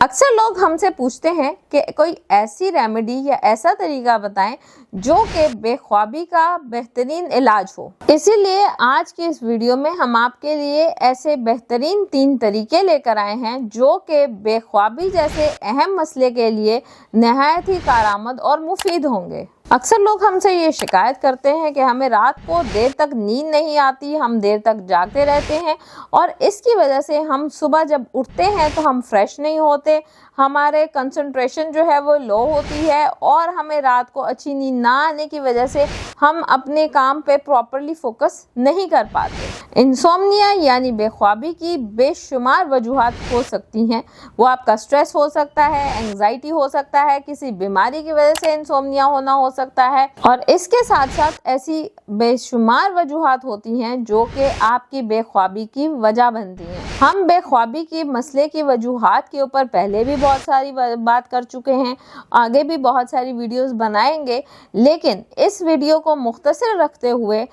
اکثر لوگ ہم سے پوچھتے ہیں کہ کوئی ایسی ریمیڈی یا ایسا طریقہ بتائیں جو کہ بے خوابی کا بہترین علاج ہو۔ اسی لیے آج کی اس ویڈیو میں ہم آپ کے لیے ایسے بہترین 3 طریقے لے کر آئے ہیں جو کہ بے خوابی جیسے اہم مسئلے کے لیے نہایت ہی کارآمد اور مفید ہوں گے۔ اکثر لوگ ہم سے یہ شکایت کرتے ہیں کہ ہمیں رات کو دیر تک نیند نہیں آتی، ہم دیر تک جاگتے رہتے ہیں اور اس کی وجہ سے ہم صبح جب اٹھتے ہیں تو ہم فریش نہیں ہوتے، ہمارے کنسنٹریشن جو ہے وہ لو ہوتی ہے اور ہمیں رات کو اچھی نیند نہ آنے کی وجہ سے ہم اپنے کام پہ پراپرلی فوکس نہیں کر پاتے۔ انسومنیا یعنی بے خوابی کی بے شمار وجوہات ہو سکتی ہیں۔ وہ آپ کا سٹریس ہو سکتا ہے، اینگزائٹی ہو سکتا ہے، کسی بیماری کی وجہ سے انسومنیا ہونا ہو سکتا ہے اور اس کے ساتھ ساتھ ایسی بے شمار وجوہات ہوتی ہیں جو کہ آپ کی بے خوابی کی وجہ بنتی ہیں۔ ہم بے خوابی کی مسئلے کی وجوہات کے اوپر پہلے بھی بہت ساری بات کر چکے ہیں، آگے بھی بہت ساری ویڈیوز بنائیں گے، لیکن اس ویڈیو کو مختصر رکھتے ہوئے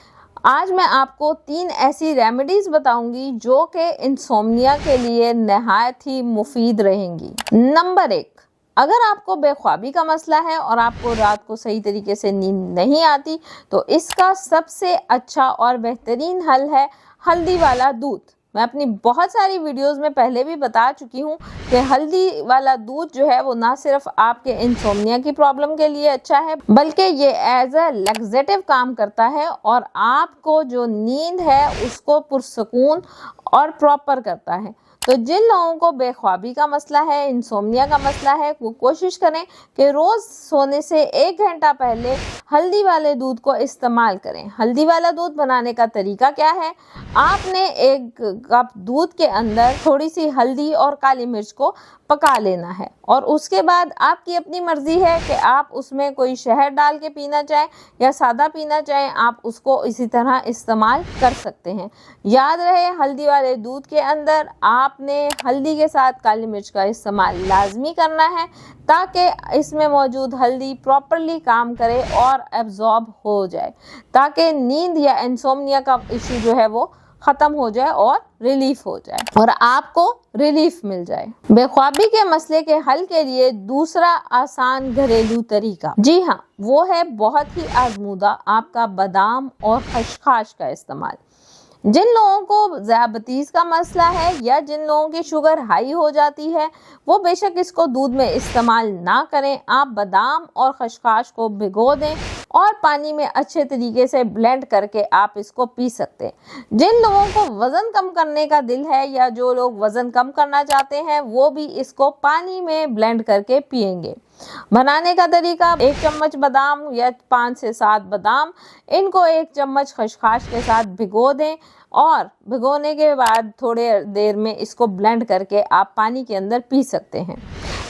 آج میں آپ کو 3 ایسی ریمیڈیز بتاؤں گی جو کہ انسومنیا کے لیے نہایت ہی مفید رہیں گی۔ نمبر 1، اگر آپ کو بے خوابی کا مسئلہ ہے اور آپ کو رات کو صحیح طریقے سے نیند نہیں آتی تو اس کا سب سے اچھا اور بہترین حل ہے ہلدی والا دودھ۔ میں اپنی بہت ساری ویڈیوز میں پہلے بھی بتا چکی ہوں کہ ہلدی والا دودھ جو ہے وہ نہ صرف آپ کے انسومنیا کی پرابلم کے لیے اچھا ہے بلکہ یہ ایز اے لیکزیٹو کام کرتا ہے اور آپ کو جو نیند ہے اس کو پرسکون اور پراپر کرتا ہے۔ تو جن لوگوں کو بے خوابی کا مسئلہ ہے، انسومنیا کا مسئلہ ہے، وہ کوشش کریں کہ روز سونے سے 1 گھنٹہ پہلے ہلدی والے دودھ کو استعمال کریں۔ ہلدی والا دودھ بنانے کا طریقہ کیا ہے؟ آپ نے 1 کپ دودھ کے اندر تھوڑی سی ہلدی اور کالی مرچ کو پکا لینا ہے اور اس کے بعد آپ کی اپنی مرضی ہے کہ آپ اس میں کوئی شہد ڈال کے پینا چاہیں یا سادہ پینا چاہیں، آپ اس کو اسی طرح استعمال کر سکتے ہیں۔ یاد رہے ہلدی والے دودھ کے اندر آپ نے ہلدی کے ساتھ کالی مرچ کا استعمال لازمی کرنا ہے تاکہ اس میں موجود ہلدی پراپرلی کام کرے اور ایبزارب ہو جائے، تاکہ نیند یا انسومنیا کا ایشو جو ہے وہ ختم ہو جائے اور ریلیف ہو جائے اور آپ کو ریلیف مل جائے۔ بے خوابی کے مسئلے کے حل کے لیے دوسرا آسان گھریلو طریقہ، جی ہاں، وہ ہے بہت ہی آزمودہ آپ کا بادام اور خشخاش کا استعمال۔ جن لوگوں کو ذیابیطس کا مسئلہ ہے یا جن لوگوں کی شوگر ہائی ہو جاتی ہے وہ بے شک اس کو دودھ میں استعمال نہ کریں۔ آپ بادام اور خشخاش کو بھگو دیں اور پانی میں اچھے طریقے سے بلینڈ کر کے آپ اس کو پی سکتے ہیں۔ جن لوگوں کو وزن کم کرنے کا دل ہے یا جو لوگ وزن کم کرنا چاہتے ہیں وہ بھی اس کو پانی میں بلینڈ کر کے پئیں گے۔ بنانے کا طریقہ، 1 چمچ بادام یا 5 سے 7 بادام، ان کو 1 چمچ خشخاش کے ساتھ بھگو دیں اور بھگونے کے بعد تھوڑے دیر میں اس کو بلینڈ کر کے آپ پانی کے اندر پی سکتے ہیں۔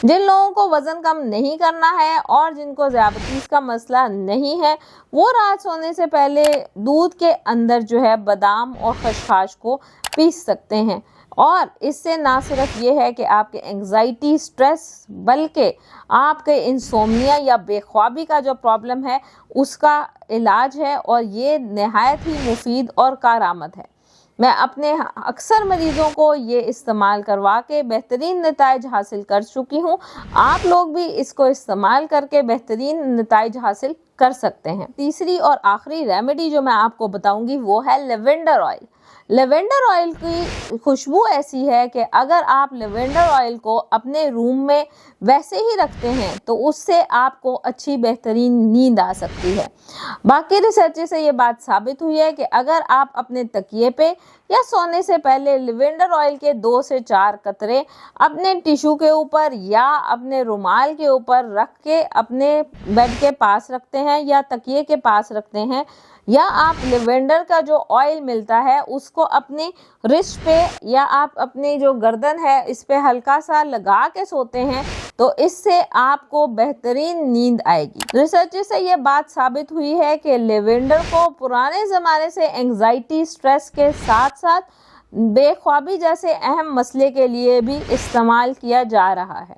جن لوگوں کو وزن کم نہیں کرنا ہے اور جن کو ذیابیطس کا مسئلہ نہیں ہے وہ رات سونے سے پہلے دودھ کے اندر جو ہے بادام اور خشخاش کو پیس سکتے ہیں اور اس سے نہ صرف یہ ہے کہ آپ کے اینگزائٹی، سٹریس، بلکہ آپ کے انسومنیا یا بے خوابی کا جو پرابلم ہے اس کا علاج ہے اور یہ نہایت ہی مفید اور کارآمد ہے۔ میں اپنے اکثر مریضوں کو یہ استعمال کروا کے بہترین نتائج حاصل کر چکی ہوں۔ آپ لوگ بھی اس کو استعمال کر کے بہترین نتائج حاصل کر سکتے ہیں۔ تیسری اور آخری ریمیڈی جو میں آپ کو بتاؤں گی وہ ہے لیونڈر آئل۔ لیونڈر آئل کی خوشبو ایسی ہے کہ اگر آپ لیونڈر آئل کو اپنے روم میں ویسے ہی رکھتے ہیں تو اس سے آپ کو اچھی بہترین نیند آ سکتی ہے۔ باقی ریسرچ سے یہ بات ثابت ہوئی ہے کہ اگر آپ اپنے تکیے پہ یا سونے سے پہلے لیونڈر آئل کے 2 سے 4 قطرے اپنے ٹیشو کے اوپر یا اپنے رومال کے اوپر رکھ کے اپنے بیڈ کے پاس رکھتے ہیں یا تکیے کے پاس رکھتے ہیں یا آپ لیونڈر کا جو آئل ملتا ہے اس کو اپنی رسٹ پہ یا آپ اپنی جو گردن ہے اس پہ ہلکا سا لگا کے سوتے ہیں تو اس سے آپ کو بہترین نیند آئے گی۔ ریسرچ سے یہ بات ثابت ہوئی ہے کہ لیونڈر کو پرانے زمانے سے اینگزائٹی، سٹریس کے ساتھ ساتھ بے خوابی جیسے اہم مسئلے کے لیے بھی استعمال کیا جا رہا ہے۔